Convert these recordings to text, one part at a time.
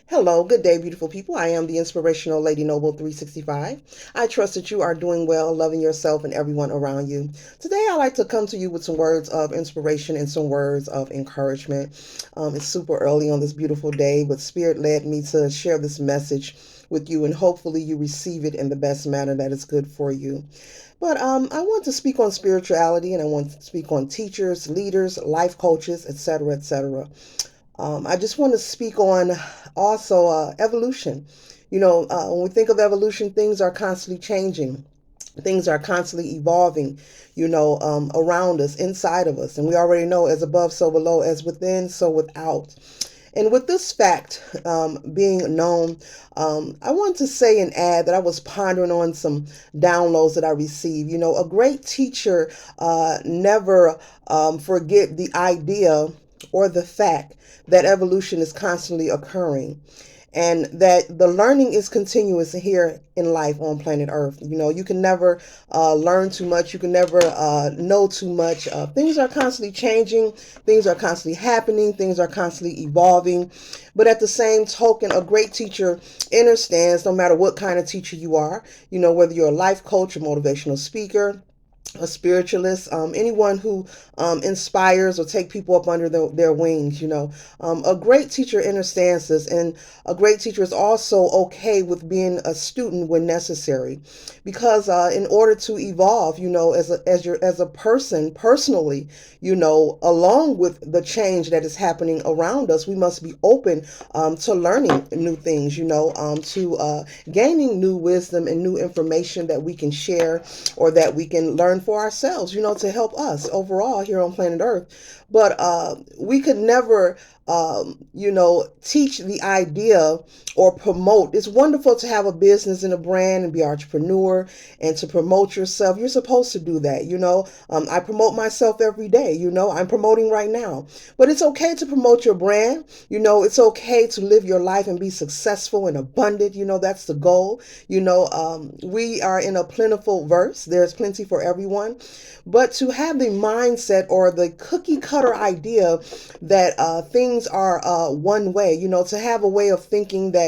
Hello, good day, beautiful people. I am the inspirational Lady Noble 365. I trust that you are doing well, loving yourself and everyone around you. Today, I like to come to you with some words of inspiration and some words of encouragement. It's super early on this beautiful day, but Spirit led me to share this message with you, and hopefully, you receive it in the best manner that is good for you. But I want to speak on spirituality, and I want to speak on teachers, leaders, life coaches, etc., etc. I just want to speak on also evolution. When we think of evolution, things are constantly changing. Things are constantly evolving, around us, inside of us. And we already know as above, so below, as within, so without. And with this fact being known, I want to say and add that I was pondering on some downloads that I received. A great teacher never forget the idea or the fact that evolution is constantly occurring and that the learning is continuous here in life on planet Earth. You can never learn too much. You can never know too much. Things are constantly changing. Things are constantly happening. Things are constantly evolving. But at the same token, a great teacher understands no matter what kind of teacher you are, whether you're a life coach, a motivational speaker, a spiritualist, anyone who inspires or take people up under their wings. A great teacher understands this, and a great teacher is also okay with being a student when necessary, because in order to evolve, as a person personally, along with the change that is happening around us, we must be open to learning new things. To gaining new wisdom and new information that we can share or that we can learn for ourselves, to help us overall here on planet Earth. But we could never, teach the idea or promote. It's wonderful to have a business and a brand and be an entrepreneur and to promote yourself. You're supposed to do that. I promote myself every day. I'm promoting right now. But it's okay to promote your brand. It's okay to live your life and be successful and abundant. That's the goal. We are in a plentiful verse. There's plenty for everyone. But to have the mindset or the cookie cutter idea that things are one way, to have a way of thinking that,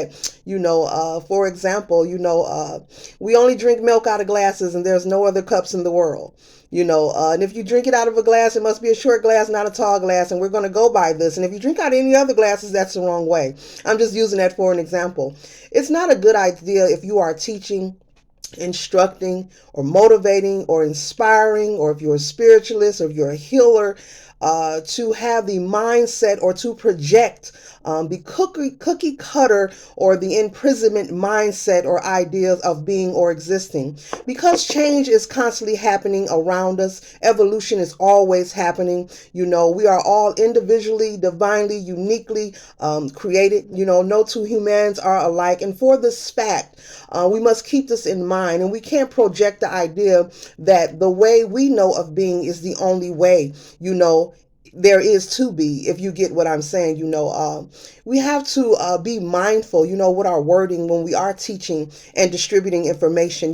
for example, we only drink milk out of glasses and there's no other cups in the world. And if you drink it out of a glass, it must be a short glass, not a tall glass, and we're going to go by this. And if you drink out of any other glasses, that's the wrong way. I'm just using that for an example. It's not a good idea if you are teaching, instructing, or motivating, or inspiring, or if you're a spiritualist, or if you're a healer, to have the mindset or to project the cookie cutter or the imprisonment mindset or ideas of being or existing. Because change is constantly happening around us, evolution is always happening. We are all individually, divinely, uniquely created. No two humans are alike. And for this fact, we must keep this in mind, and we can't project the idea that the way we know of being is the only way, there is to be, if you get what I'm saying. We have to be mindful, with our wording when we are teaching and distributing information,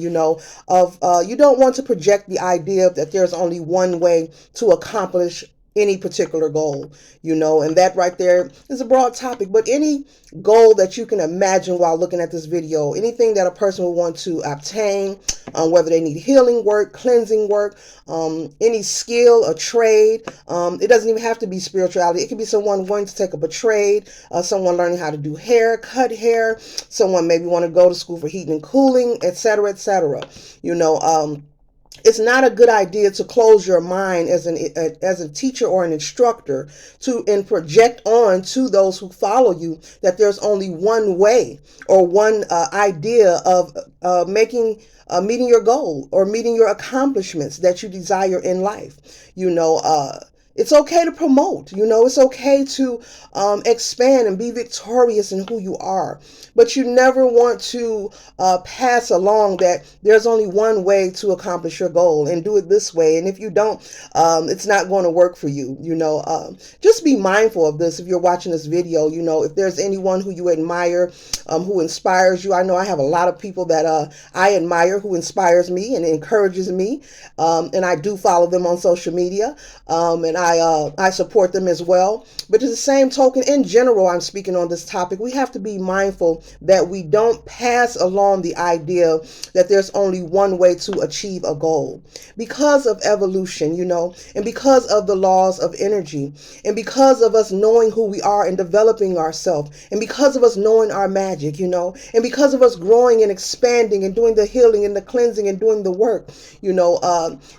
of you don't want to project the idea that there's only one way to accomplish any particular goal, and that right there is a broad topic. But any goal that you can imagine while looking at this video, anything that a person will want to obtain, whether they need healing work, cleansing work, any skill, a trade, it doesn't even have to be spirituality. It could be someone wanting to take up a trade, someone learning how to do hair, cut hair, someone maybe want to go to school for heating and cooling, etc., etc. It's not a good idea to close your mind as a teacher or an instructor and project on to those who follow you that there's only one way or one idea of meeting your goal or meeting your accomplishments that you desire in life. It's okay to promote, it's okay to expand and be victorious in who you are. But you never want to pass along that there's only one way to accomplish your goal and do it this way. And if you don't, it's not going to work for you. Just be mindful of this if you're watching this video. If there's anyone who you admire, who inspires you. I know I have a lot of people that I admire who inspires me and encourages me. And I do follow them on social media. And I support them as well. But to the same token, in general, I'm speaking on this topic, we have to be mindful that we don't pass along the idea that there's only one way to achieve a goal. Because of evolution, and because of the laws of energy, and because of us knowing who we are and developing ourselves, and because of us knowing our magic, and because of us growing and expanding and doing the healing and the cleansing and doing the work,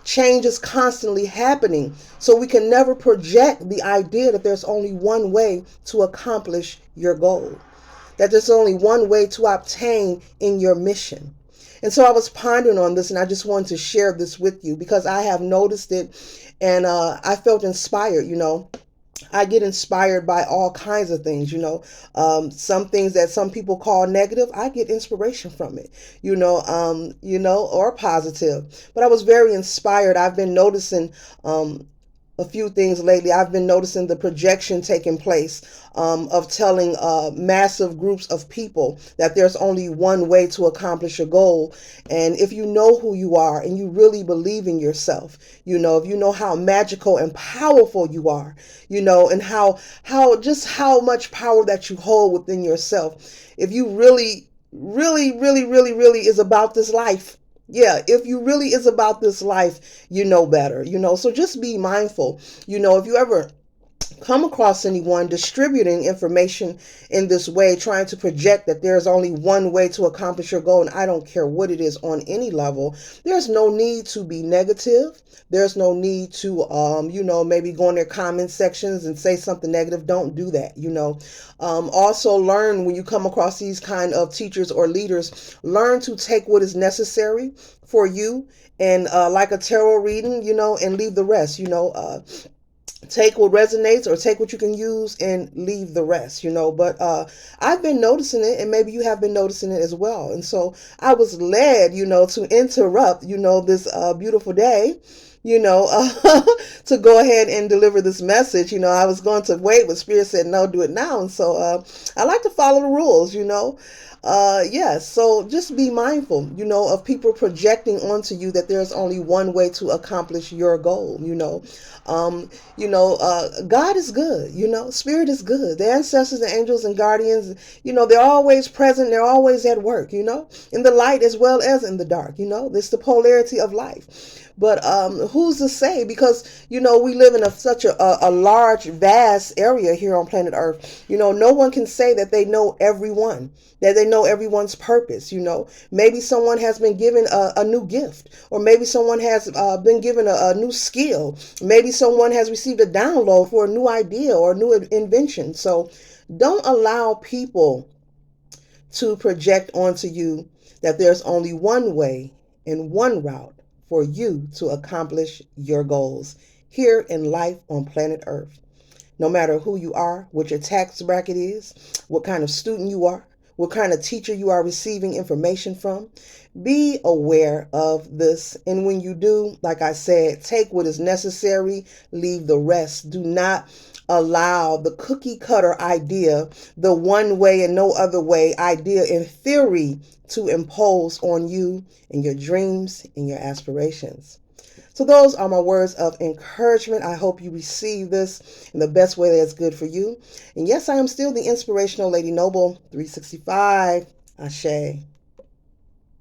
change is constantly happening. So we can never project the idea that there's only one way to accomplish your goal, that there's only one way to obtain in your mission. And so I was pondering on this, and I just wanted to share this with you because I have noticed it, and I felt inspired. I get inspired by all kinds of things, some things that some people call negative, I get inspiration from it, or positive. But I was very inspired. I've been noticing a few things lately. I've been noticing the projection taking place of telling massive groups of people that there's only one way to accomplish a goal. And if you know who you are and you really believe in yourself, if you know how magical and powerful you are, and how much power that you hold within yourself, if you really, really, really, really, really is about this life, yeah, if you really is about this life, you know better, so just be mindful. If you ever come across anyone distributing information in this way, trying to project that there's only one way to accomplish your goal, and I don't care what it is on any level, there's no need to be negative. There's no need to, maybe go in their comment sections and say something negative. Don't do that, Also learn when you come across these kind of teachers or leaders, learn to take what is necessary for you and like a tarot reading, and leave the rest, take what resonates or take what you can use and leave the rest, but I've been noticing it, and maybe you have been noticing it as well. And so I was led, to interrupt, this beautiful day, to go ahead and deliver this message. I was going to wait, but Spirit said, no, do it now. And so I like to follow the rules, yes. So just be mindful, of people projecting onto you that there's only one way to accomplish your goal. God is good. Spirit is good. The ancestors, the angels, and guardians, they're always present. They're always at work. In the light as well as in the dark. It's the polarity of life. But who's to say? Because we live in such a large, vast area here on planet Earth. No one can say that they know everyone, that they know everyone's purpose. Maybe someone has been given a new gift, or maybe someone has been given a new skill. Maybe someone has received a download for a new idea or a new invention. So don't allow people to project onto you that there's only one way and one route for you to accomplish your goals here in life on planet Earth. No matter who you are, what your tax bracket is, what kind of student you are, what kind of teacher you are receiving information from, be aware of this. And when you do, like I said, take what is necessary, leave the rest. Do not allow the cookie cutter idea, the one way and no other way idea in theory to impose on you and your dreams and your aspirations. So those are my words of encouragement. I hope you receive this in the best way that's good for you. And yes, I am still the inspirational Lady Noble 365. Ashe.